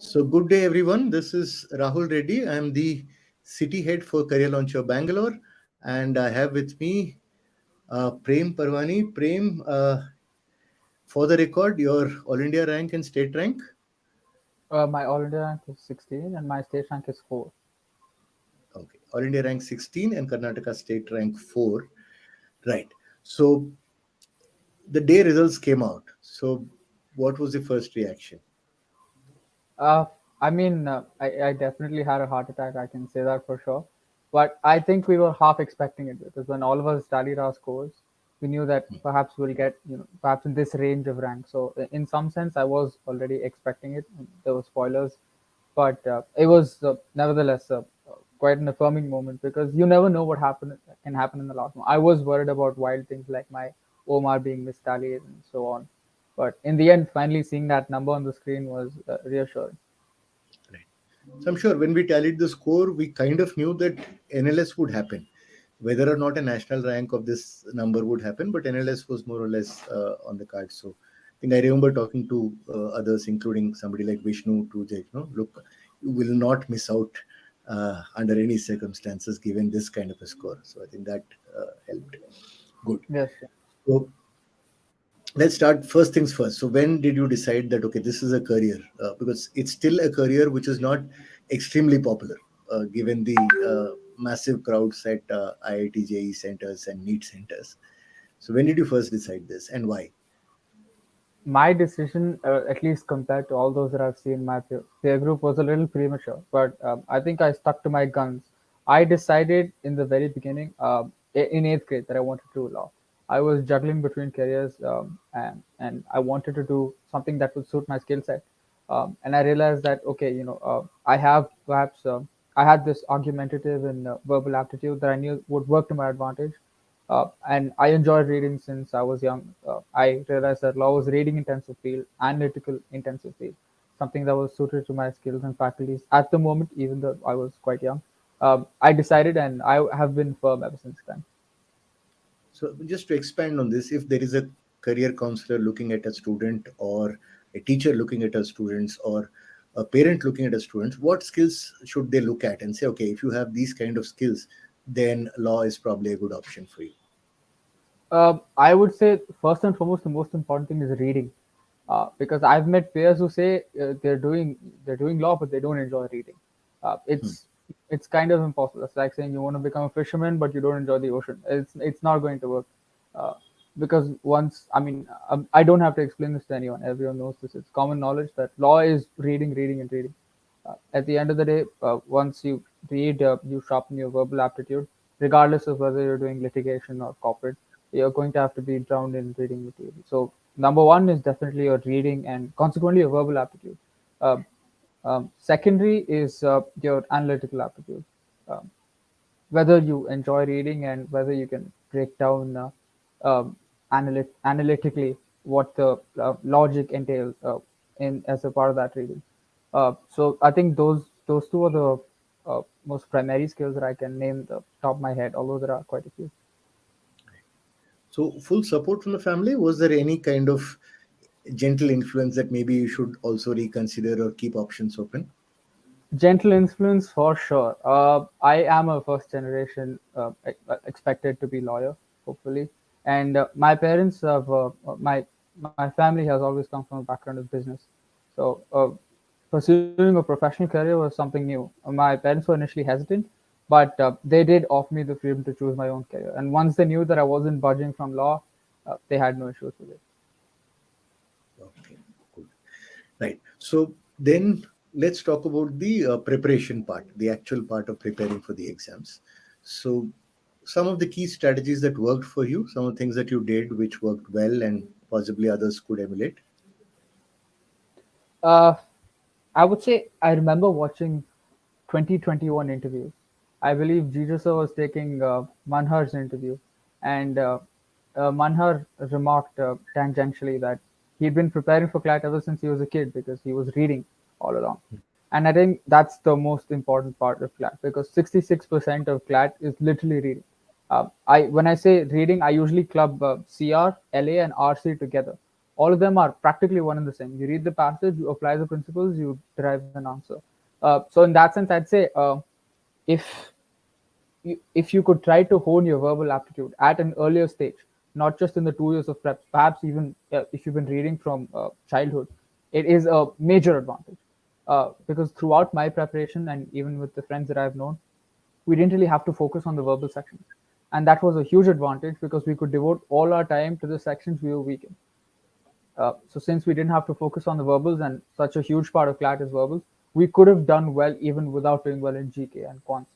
So, good day, everyone. This is Rahul Reddy. I am the city head for Career Launcher Bangalore, and I have with me Prem Parwani. Prem, for the record, your All India rank and state rank. My all India rank is 16 and my state rank is 4. Okay, All India rank 16 and Karnataka State rank 4. Right. So, the day results came out. So, what was the first reaction? Uh, I definitely had a heart attack. I can say that for sure. But I think we were half expecting it because when all of us tallied our scores, we knew that perhaps we'll get, perhaps in this range of rank. So in some sense, I was already expecting it. There were spoilers, but it was nevertheless quite an affirming moment because you never know what can happen in the last one. I was worried about wild things like my Omar being mistallied and so on. But in the end, finally seeing that number on the screen was reassuring. Right. So I'm sure when we tallied the score, we kind of knew that NLS would happen. Whether or not a national rank of this number would happen, but NLS was more or less on the card. So I think I remember talking to others, including somebody like Vishnu, to say, look, you will not miss out under any circumstances given this kind of a score. So I think that helped. Good. Yes. So let's start first things first. So when did you decide that okay, this is a career? Because it's still a career which is not extremely popular, given the massive crowds at IIT JE centers and NEET centers. So when did you first decide this and why? My decision, at least compared to all those that I've seen in my peer group, was a little premature, but I think I stuck to my guns. I decided in the very beginning, in eighth grade, that I wanted to do law. I was juggling between careers, and I wanted to do something that would suit my skill set. And I realized that okay, I have perhaps I had this argumentative and verbal aptitude that I knew would work to my advantage. And I enjoyed reading since I was young. I realized that law was reading intensive field, analytical intensive field, something that was suited to my skills and faculties at the moment, even though I was quite young. I decided, and I have been firm ever since then. So just to expand on this, if there is a career counselor looking at a student or a teacher looking at a students or a parent looking at a students, what skills should they look at and say, okay, if you have these kind of skills, then law is probably a good option for you. I would say first and foremost, the most important thing is reading, because I've met peers who say they're doing law, but they don't enjoy reading. Uh, Hmm. it's it's kind of impossible. It's like saying you want to become a fisherman, but you don't enjoy the ocean. It's not going to work, uh, because once I don't have to explain this to anyone. Everyone knows this. It's common knowledge that law is reading, reading, and reading. At the end of the day, once you read, you sharpen your verbal aptitude, regardless of whether you're doing litigation or corporate. You're going to have to be drowned in reading material. So, number one is definitely your reading and consequently your verbal aptitude. Uh, Secondary is your analytical aptitude. Um, Whether you enjoy reading and whether you can break down analytically what the logic entails in as a part of that reading. So I think those two are the most primary skills that I can name the top of my head, although there are quite a few. So, full support from the family. Was there any kind of gentle influence that maybe you should also reconsider or keep options open? Gentle influence for sure. I am a first generation expected to be lawyer, hopefully, and my parents have my family has always come from a background of business, so pursuing a professional career was something new. My parents were initially hesitant, but they did offer me the freedom to choose my own career. And once they knew that I wasn't budging from law, they had no issues with it. Okay, good. Right. So then let's talk about the preparation part, the actual part of preparing for the exams. So some of the key strategies that worked for you, some of the things that you did which worked well and possibly others could emulate. Uh, I would say I remember watching 2021 interviews. I believe Jesus was taking Manhar's interview, and Manhar remarked tangentially that he'd been preparing for CLAT ever since he was a kid because he was reading all along. And I think that's the most important part of CLAT because 66% of CLAT is literally reading. When I say reading, I usually club CR, LA, and RC together. All of them are practically one and the same. You read the passage, you apply the principles, you derive an answer. So in that sense, I'd say if if you could try to hone your verbal aptitude at an earlier stage, not just in the 2 years of prep, perhaps even if you've been reading from childhood, it is a major advantage. Because throughout my preparation and even with the friends that I've known, we didn't really have to focus on the verbal sections. And that was a huge advantage because we could devote all our time to the sections we were weak in. So since we didn't have to focus on the verbals and such a huge part of CLAT is verbals, we could have done well even without doing well in GK and quants.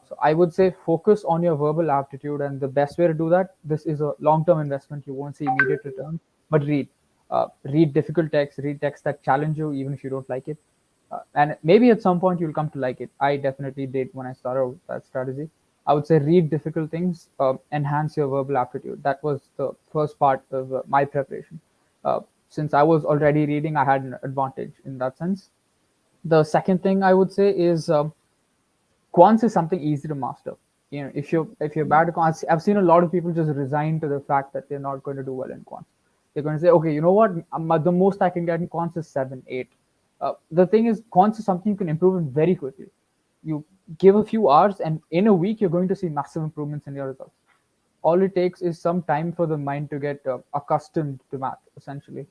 So I would say focus on your verbal aptitude, and the best way to do that, this is a long-term investment. You won't see immediate returns, but read. Read difficult texts, read texts that challenge you, even if you don't like it. And maybe at some point you'll come to like it. I definitely did when I started that strategy. I would say read difficult things, enhance your verbal aptitude. That was the first part of my preparation. Since I was already reading, I had an advantage in that sense. The second thing I would say is quants is something easy to master. You know, if you're bad at quants, I've seen a lot of people just resign to the fact that they're not going to do well in quants. They're going to say, okay, you know what, the most I can get in quants is 7, 8. The thing is, quants is something you can improve in very quickly. You give a few hours, and in a week, you're going to see massive improvements in your results. All it takes is some time for the mind to get accustomed to math, essentially.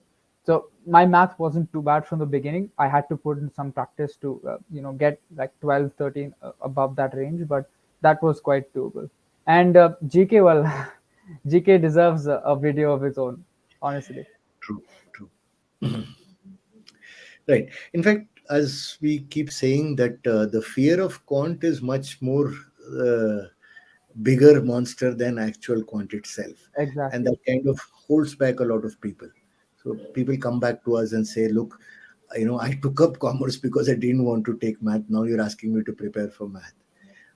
So my math wasn't too bad from the beginning. I had to put in some practice to get like 12, 13 above that range, but that was quite doable. And GK, well, GK deserves a video of its own, honestly. True, true. Right. In fact, as we keep saying that the fear of quant is much more uh, bigger monster than actual quant itself, and Exactly. that kind of holds back a lot of people. So people come back to us and say, "Look, I took up commerce because I didn't want to take math. Now you're asking me to prepare for math."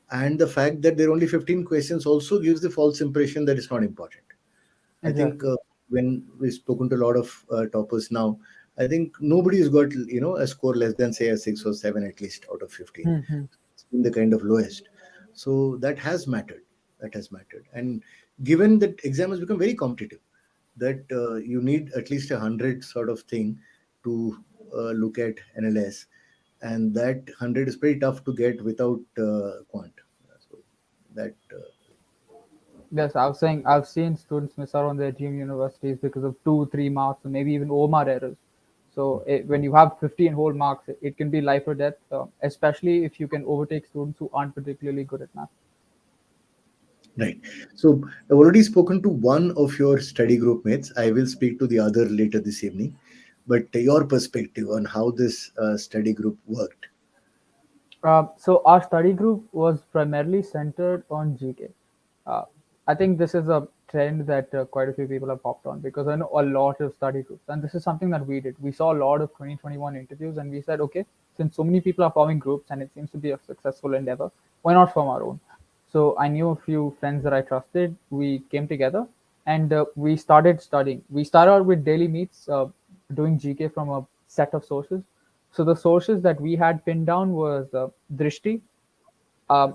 And the fact that there are only 15 questions also gives the false impression that it's not important. I think Exactly. when we've spoken to a lot of toppers now, I think nobody's got a score less than say a 6 or 7 at least out of 15. Hmm. It's been the kind of lowest. So that has mattered. That has mattered. And given that exam has become very competitive, that you need at least 100 sort of thing to look at NLS, and that 100 is pretty tough to get without quant. So that Yes, I was saying I've seen students miss out on their dream universities because of 2, 3 marks, or maybe even OMAR errors. So when you have 15 whole marks, it can be life or death, especially if you can overtake students who aren't particularly good at math. Right. So I've already spoken to one of your study group mates. I will speak to the other later this evening. But your perspective on how this study group worked. So our study group was primarily centered on GK. Uh, I think this is a trend that quite a few people have hopped on because I know a lot of study groups, and this is something that we did. We saw a lot of 2021 interviews, and we said, okay, since so many people are forming groups and it seems to be a successful endeavor, why not form our own? So I knew a few friends that I trusted. We came together and we started studying. We started out with daily meets, doing GK from a set of sources. So the sources that we had pinned down was Drishti,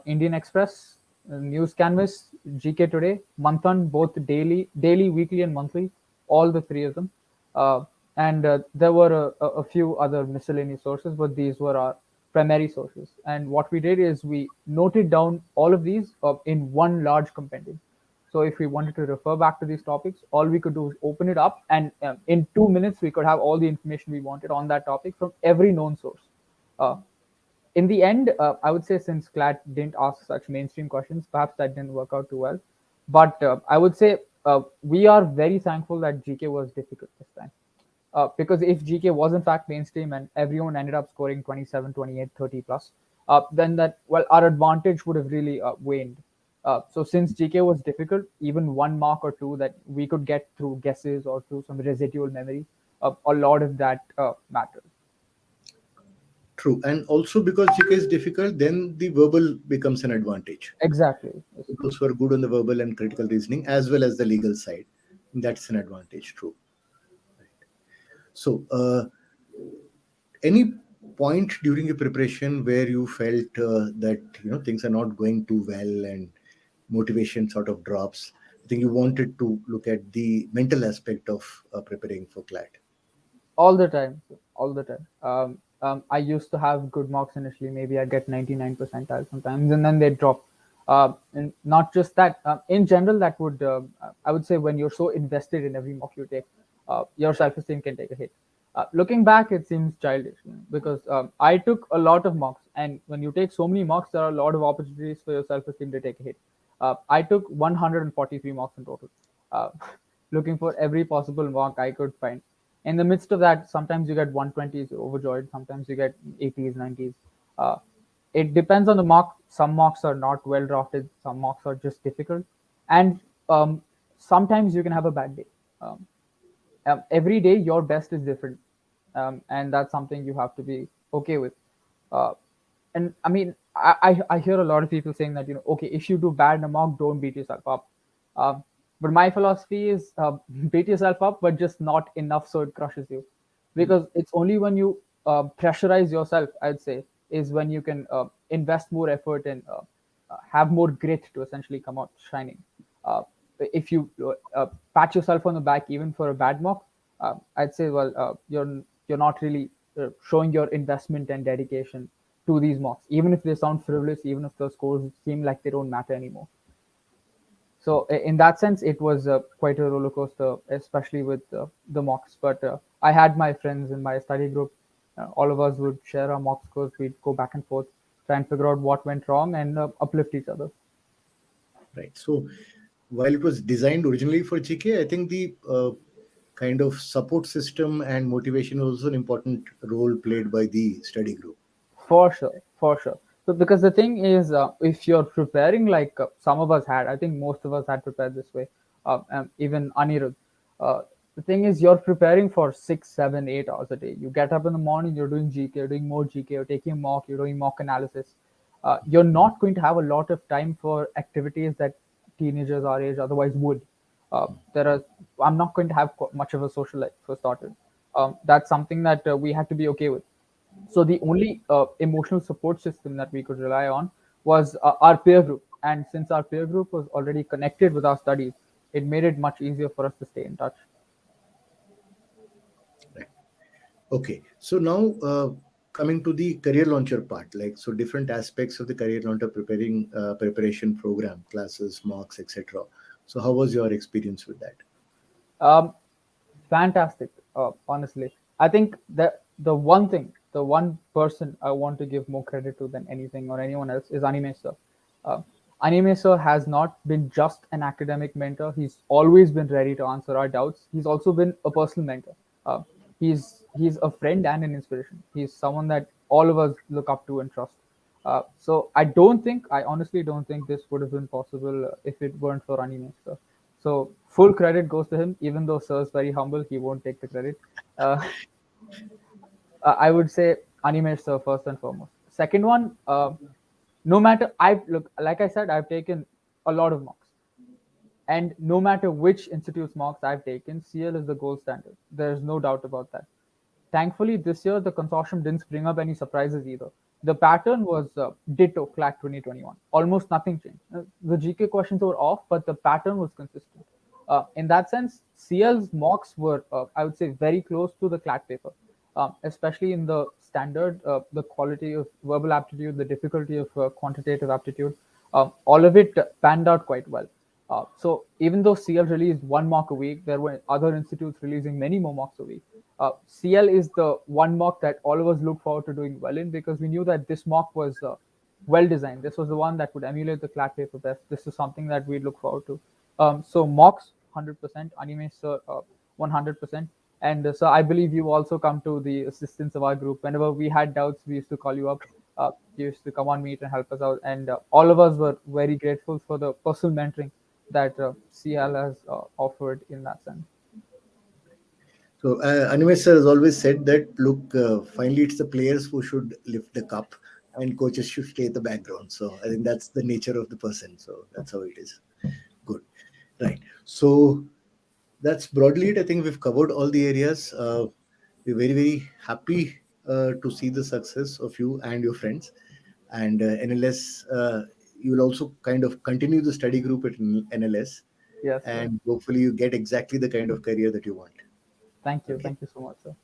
Indian Express, News Canvas, GK Today, Manthan, both daily, weekly, and monthly, all the three of them. And there were a few other miscellaneous sources, but these were our primary sources. And what we did is we noted down all of these in one large compendium. So if we wanted to refer back to these topics, all we could do is open it up, and in 2 minutes we could have all the information we wanted on that topic from every known source. Uh, in the end, I would say since CLAT didn't ask such mainstream questions, perhaps that didn't work out too well. But I would say we are very thankful that GK was difficult this time. Because if GK was in fact mainstream and everyone ended up scoring 27, 28, 30 plus, then our advantage would have really waned. So since GK was difficult, even 1 mark or two that we could get through guesses or through some residual memory, a lot of that mattered. True. And also because GK is difficult, then the verbal becomes an advantage. Exactly. Yes. Those who are good on the verbal and critical reasoning as well as the legal side, that's an advantage. True. So, any point during your preparation where you felt that things are not going too well and motivation sort of drops, I think you wanted to look at the mental aspect of preparing for CLAT. All the time, all the time. I used to have good marks initially. Maybe I get 99 percentile sometimes, and then they drop. And not just that. In general, that would I would say when you're so invested in every mock you take, your self-esteem can take a hit. Looking back, it seems childish, because I took a lot of mocks, and when you take so many mocks, there are a lot of opportunities for your self-esteem to take a hit. I took 143 mocks in total, uh, looking for every possible mock I could find. In the midst of that, sometimes you get 120s, you're overjoyed. Sometimes you get 80s, 90s. Uh, it depends on the mock. Some mocks are not well drafted. Some mocks are just difficult, and um, sometimes you can have a bad day. Um, every day, your best is different, and that's something you have to be okay with. Uh, and I mean, I hear a lot of people saying that, okay, if you do bad in a mock, don't beat yourself up. Um, but my philosophy is, beat yourself up, but just not enough so it crushes you, because it's only when you pressurize yourself, I'd say, is when you can invest more effort and have more grit to essentially come out shining. Uh, if you pat yourself on the back even for a bad mock, I'd say, well, you're not really showing your investment and dedication to these mocks, even if they sound frivolous, even if the scores seem like they don't matter anymore. So in that sense, it was quite a roller coaster, especially with the mocks. But I had my friends in my study group. All of us would share our mock scores. We'd go back and forth, try and figure out what went wrong, and uplift each other. Right. So while it was designed originally for GK, I think the kind of support system and motivation was also an important role played by the study group. For sure, for sure. So because the thing is, if you're preparing like some of us had, I think most of us had prepared this way, even Anirudh. Uh, the thing is, you're preparing for 6, 7, 8 hours a day. You get up in the morning, you're doing GK, you're doing more GK, you're taking mock, you're doing mock analysis. You're not going to have a lot of time for activities that teenagers our age otherwise would. There are, I'm not going to have much of a social life for starters. That's something that we had to be okay with. So the only emotional support system that we could rely on was our peer group. And since our peer group was already connected with our studies, it made it much easier for us to stay in touch. Right. Okay. So now coming to the career launcher part, like so different aspects of the career launcher preparation program, classes, mocks, etc. So how was your experience with that? Um, Fantastic, honestly. I think that the one person I want to give more credit to than anything or anyone else is Anime Sir. Uh, Anime Sir has not been just an academic mentor. He's always been ready to answer our doubts. He's also been a personal mentor. He's a friend and an inspiration. He's someone that all of us look up to and trust. So I honestly don't think this would have been possible if it weren't for Anime Sir. So full credit goes to him, even though Sir is very humble, he won't take the credit. Uh, I would say Anime Sir first and foremost. Second one, no matter I've look like I said, I've taken a lot of mocks. And no matter which institute's marks I've taken, CL is the gold standard. There's no doubt about that. Thankfully, this year the consortium didn't bring up any surprises either. The pattern was ditto CLAT 2021. Almost nothing changed. The GK questions were off, but the pattern was consistent. In that sense, CL's mocks were, I would say, very close to the CLAT paper, especially in the standard, the quality of verbal aptitude, the difficulty of quantitative aptitude. All of it panned out quite well. So even though CL released one mock a week, there were other institutes releasing many more mocks a week. CL is the one mock that all of us look forward to doing well in, because we knew that this mock was well designed. This was the one that would emulate the CLAT paper best. This is something that we look forward to. So mocks 100%, anime sir 100%, and so I believe you also come to the assistance of our group. Whenever we had doubts, we used to call you up. You used to come on meet and help us out, and all of us were very grateful for the personal mentoring that CL has offered in that sense. So Animesh sir has always said that look, finally it's the players who should lift the cup and coaches should stay in the background. So I think that's the nature of the person. So that's how it is. Good. Right. So that's broadly it. I think we've covered all the areas. We're very, very happy to see the success of you and your friends. And NLS, you will also kind of continue the study group at NLS. Yes, sir. and hopefully you get exactly the kind of career that you want. Thank you. Okay. Thank you so much, sir.